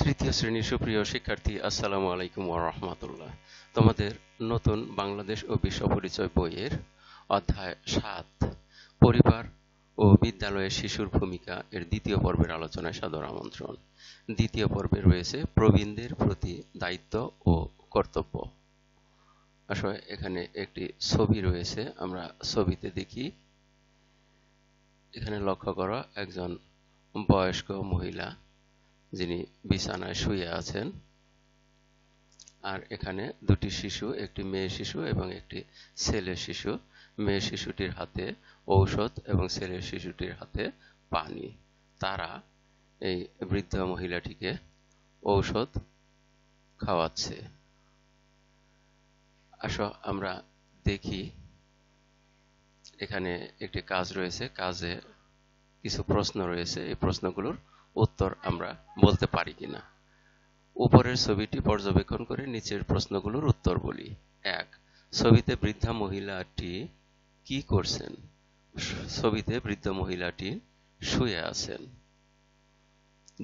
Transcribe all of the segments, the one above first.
তৃতীয় শ্রেণীর সুপ্রিয় শিক্ষার্থী, আসসালামু আলাইকুম ওয়া রাহমাতুল্লাহ। তোমাদের নতুন বাংলাদেশ ও বিশ্ব পরিচয় বইয়ের অধ্যায় ৭ পরিবার ও বিদ্যালয়ে শিশুর ভূমিকা এর দ্বিতীয় পর্বের আলোচনায় সাদর আমন্ত্রণ। দ্বিতীয় পর্বে রয়েছে প্রবীণদের প্রতি দায়িত্ব ও কর্তব্য। আসলে এখানে একটি ছবি রয়েছে, আমরা ছবিতে দেখি। এখানে লক্ষ্য করো একজন বয়স্ক মহিলা যিনি বিছানায় শুয়ে আছেন, আর এখানে দুটি শিশু, একটি মেয়ে শিশু এবং একটি ছেলে শিশু। মেয়ে শিশুটির হাতে ঔষধ এবং ছেলে শিশুটির হাতে পানি। তারা এই বৃদ্ধ মহিলাটিকে ঔষধ খাওয়াচ্ছে। আসো আমরা দেখি, এখানে একটি কাজ রয়েছে, কাজে কিছু প্রশ্ন রয়েছে। এই প্রশ্নগুলোর উত্তর আমরা বলতে পারি কিনা। উপরের ছবিটি পর্যবেক্ষণ করে নিচের প্রশ্নগুলোর উত্তর বলি। ১. ছবিতে বৃদ্ধা মহিলাটি কি করছেন? ছবিতে বৃদ্ধ মহিলাটি শুয়ে আছেন।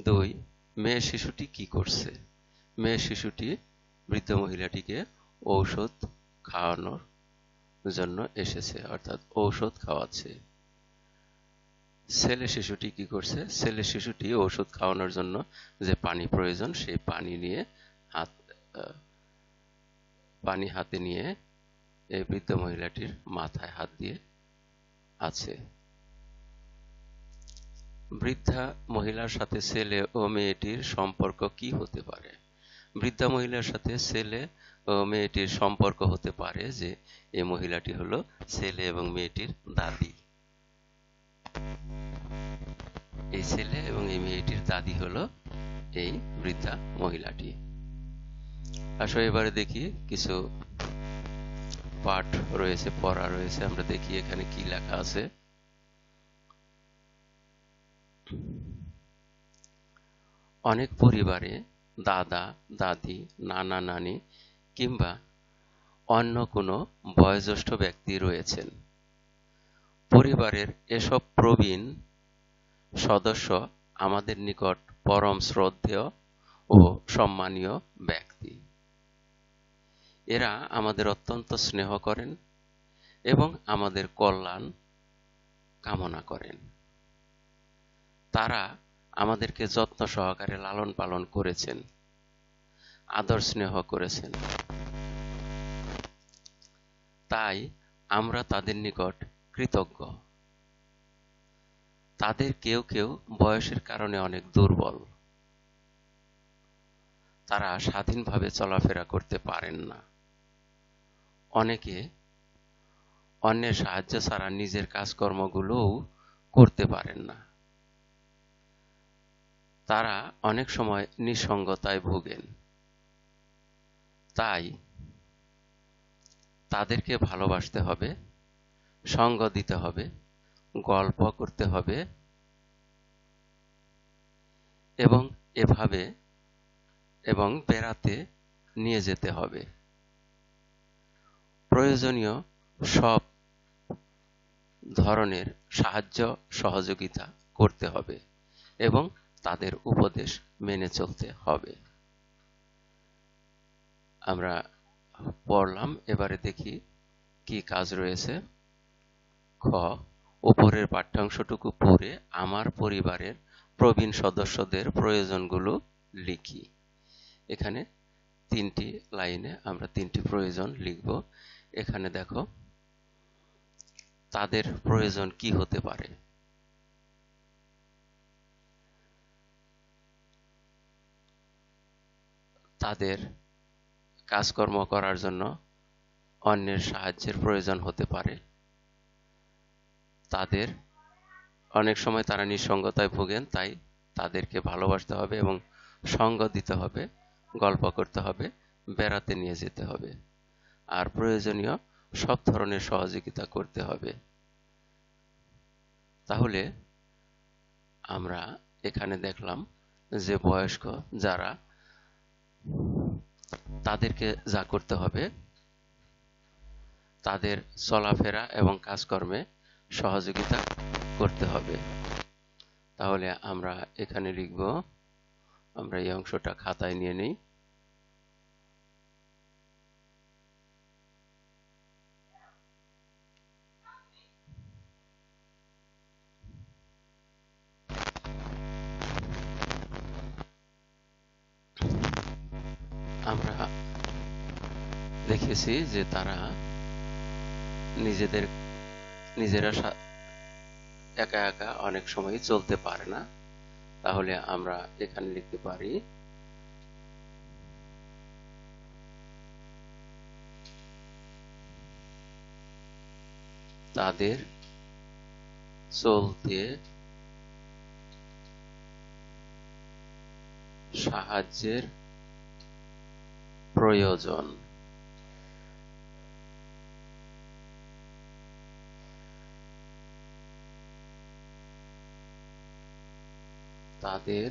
২. মেয়ে শিশুটি কি করছে? মেয়ে শিশুটি বৃদ্ধ মহিলাটিকে ঔষধ খাওয়ানোর জন্য এসেছে, অর্থাৎ ঔষধ খাওয়াচ্ছে। ছেলে শিশুটি কি করছে? ছেলে শিশুটি ঔষধ খাওয়ানোর জন্য যে পানি প্রয়োজন সেই পানি হাতে নিয়ে এই বৃদ্ধ মহিলাটির মাথায় হাত দিয়ে আছে। বৃদ্ধা মহিলার সাথে ছেলে ও মেয়েটির সম্পর্ক কি হতে পারে? বৃদ্ধা মহিলার সাথে ছেলে ও মেয়েটির সম্পর্ক হতে পারে যে এই মহিলাটি হলো ছেলে এবং মেয়েটির দাদি। এই ছেলে এবং এই মেয়েটির দাদি হলো এই বৃদ্ধা মহিলাটি। আসলে এবারে দেখি কিছু পাঠ রয়েছে, পড়া রয়েছে, আমরা দেখি এখানে কি লেখা আছে। অনেক পরিবারে দাদা দাদি, নানা নানি কিংবা অন্য কোনো বয়োজ্যেষ্ঠ ব্যক্তি রয়েছেন। পরিবারের এসব প্রবীণ সদস্য আমাদের নিকট পরম শ্রদ্ধেয় ও সম্মানীয় ব্যক্তি। এরা আমাদের অত্যন্ত স্নেহ করেন এবং আমাদের কল্যাণ কামনা করেন। তারা আমাদেরকে যত্ন সহকারে লালন পালন করেছেন, আদর স্নেহ করেছেন। তাই আমরা তাদের নিকট কৃতজ্ঞ। তাদের কেউ কেউ বয়সের কারণে অনেক দুর্বল। তারা স্বাধীনভাবে চলাফেরা করতে পারেন না। অনেকে অন্যের সাহায্য ছাড়া নিজের কাজকর্মগুলোও করতে পারেন না। তারা অনেক সময় নিঃসঙ্গতায় ভোগেন। তাই তাদেরকে ভালোবাসতে হবে, সঙ্গ দিতে হবে, গল্প করতে হবে এবং বেড়াতে নিয়ে যেতে হবে। প্রয়োজনীয় সব ধরনের সাহায্য সহযোগিতা করতে হবে এবং তাদের উপদেশ মেনে চলতে হবে। আমরা পড়লাম, এবারে দেখি কি কাজ রয়েছে। খ. উপরের পাঠ্যাংশটুকু পড়ে আমার পরিবারের প্রবীণ সদস্যদের প্রয়োজনগুলো লিখি। এখানে 3টি লাইনে আমরা 3টি প্রয়োজন লিখব। এখানে দেখো তাদের প্রয়োজন কি হতে পারে। তাদের কাজকর্ম করার জন্য অন্যের সাহায্যের প্রয়োজন হতে পারে। তাদের অনেক সময় তারা নিঃসঙ্গতায় ভোগেন, তাই তাদেরকে ভালোবাসতে হবে এবং সঙ্গ দিতে হবে, গল্প করতে হবে, বেড়াতে নিয়ে যেতে হবে, আর প্রয়োজনীয় সব ধরনের সহযোগিতা করতে হবে। তাহলে আমরা এখানে দেখলাম যে বয়স্ক যারা, তাদেরকে যা করতে হবে তাদের চলাফেরা এবং কাজকর্মে সহযোগিতা করতে হবে। তাহলে আমরা এখানে লিখব আমরা এই অংশটা খাতায় নিয়ে নেই। আমরা দেখেছি যে তারা নিজেরা একা একা অনেক সময় চলতে পারে না। তাহলে আমরা এখানে লিখতে পারি তাদের চলতে সাহায্যের প্রয়োজন। তাদের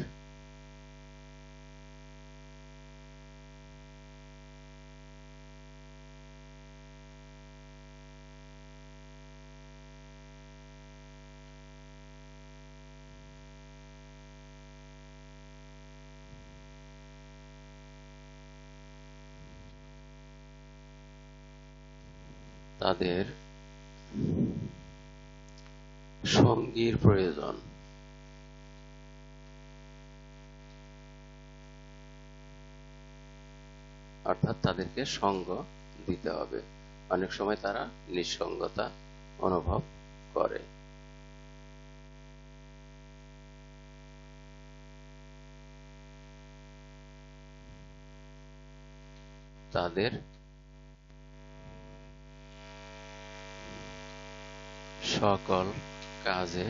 তাদের সঙ্গীর প্রয়োজন। অর্থাৎ তাদেরকে সঙ্গ দিতে হবে। অনেক সময় তারা নিঃসঙ্গতা অনুভব করে। তাদের সকল কাজে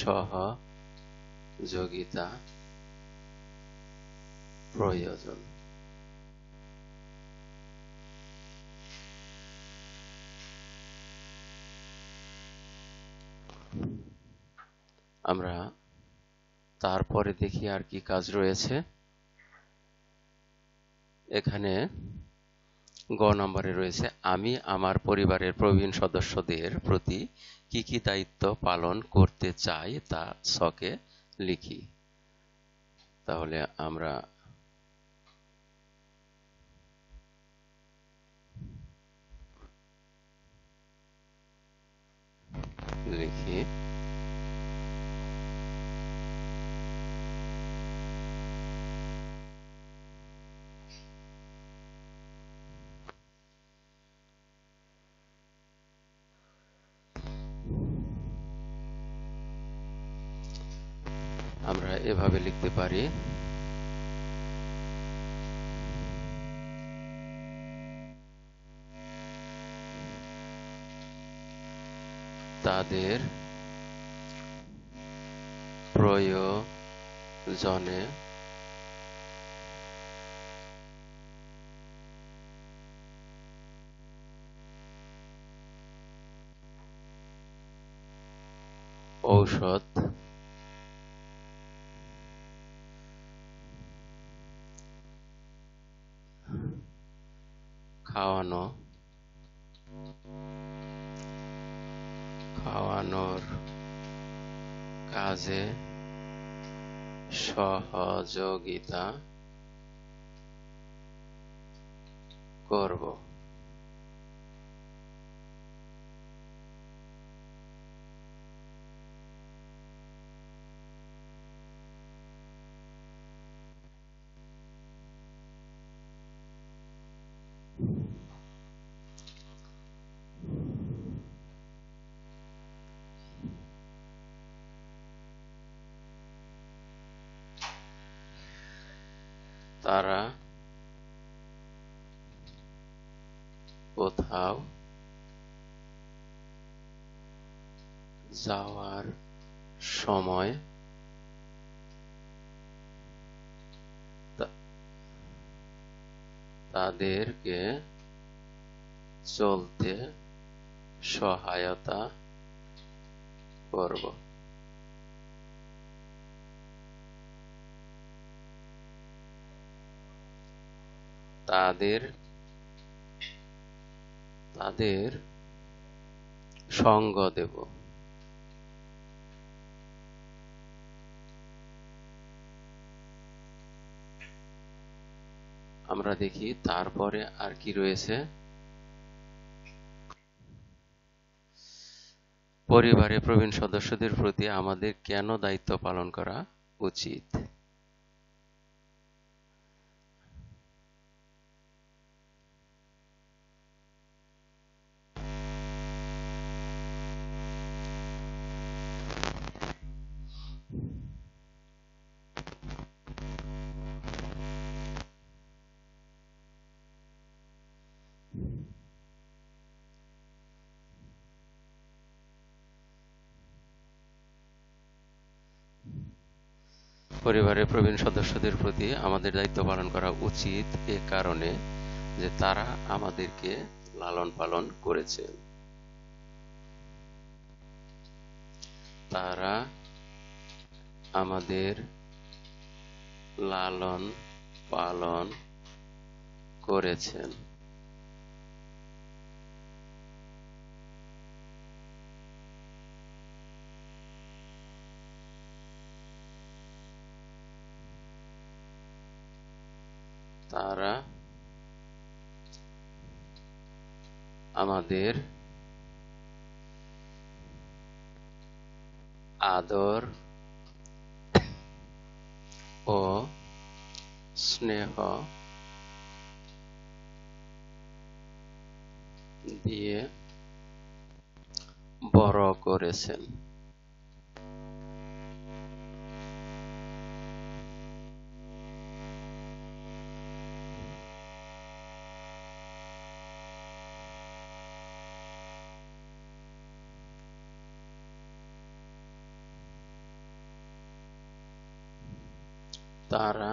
সহযোগিতা প্রয়োজন। আমরা তারপরে দেখি আর কি কাজ রয়েছে। এখানে গ নম্বরে রয়েছে আমি আমার পরিবারের প্রবীণ সদস্যদের প্রতি কি কি দায়িত্ব পালন করতে চাই তা ছকে লিখি। তাহলে আমরা লিখি আমরা এভাবে লিখতে পারি তাদের প্রয়োজনে ঔষধ খাওয়ানোর কাজে সহযোগিতা করব। তারা কোথাও যাওয়ার সময় তাদেরকে চলতে সহায়তা করব। তাদের সঙ্গ দেব। আমরা দেখি তারপরে আর কি রয়েছে। পরিবারে প্রবীণ সদস্যদের প্রতি আমাদের কেন দায়িত্ব পালন করা উচিত? পরিবারের প্রবীণ সদস্যদের প্রতি আমাদের দায়িত্ব পালন করা উচিত এ কারণে যে তারা আমাদেরকে লালন পালন করেছেন। তারা আমাদের লালন পালন করেছেন। তারা আমাদের আদর ও স্নেহ দিয়ে বড় করেছেন। তারা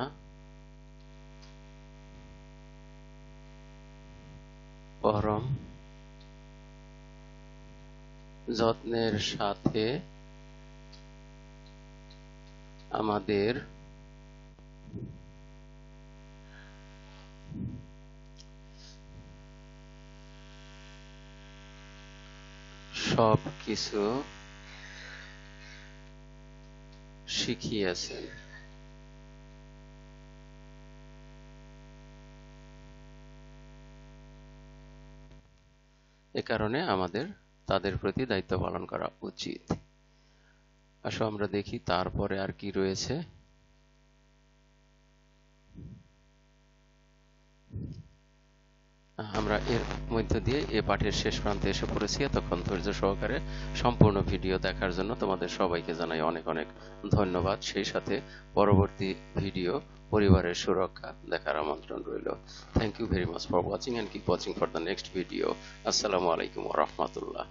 পরম যত্নের সাথে আমাদের সবকিছু শিখিয়েছেন। এ কারণে আমাদের তাদের প্রতি দায়িত্ব পালন করা উচিত। আসো আমরা দেখি তারপরে আর কি রয়েছে। আমরা এর মধ্য দিয়ে এ পাঠের শেষ প্রান্তে এসে পড়েছি। এতক্ষণ ধৈর্য সহকারে সম্পূর্ণ ভিডিও দেখার জন্য তোমাদের সবাইকে জানাই অনেক অনেক ধন্যবাদ। সেই সাথে পরবর্তী ভিডিও পরিবারের সুরক্ষা দেখার আমন্ত্রণ রইল। Thank you very much for watching and keep watching for the next video. আসসালামু আলাইকুম ওয়া রাহমাতুল্লাহ।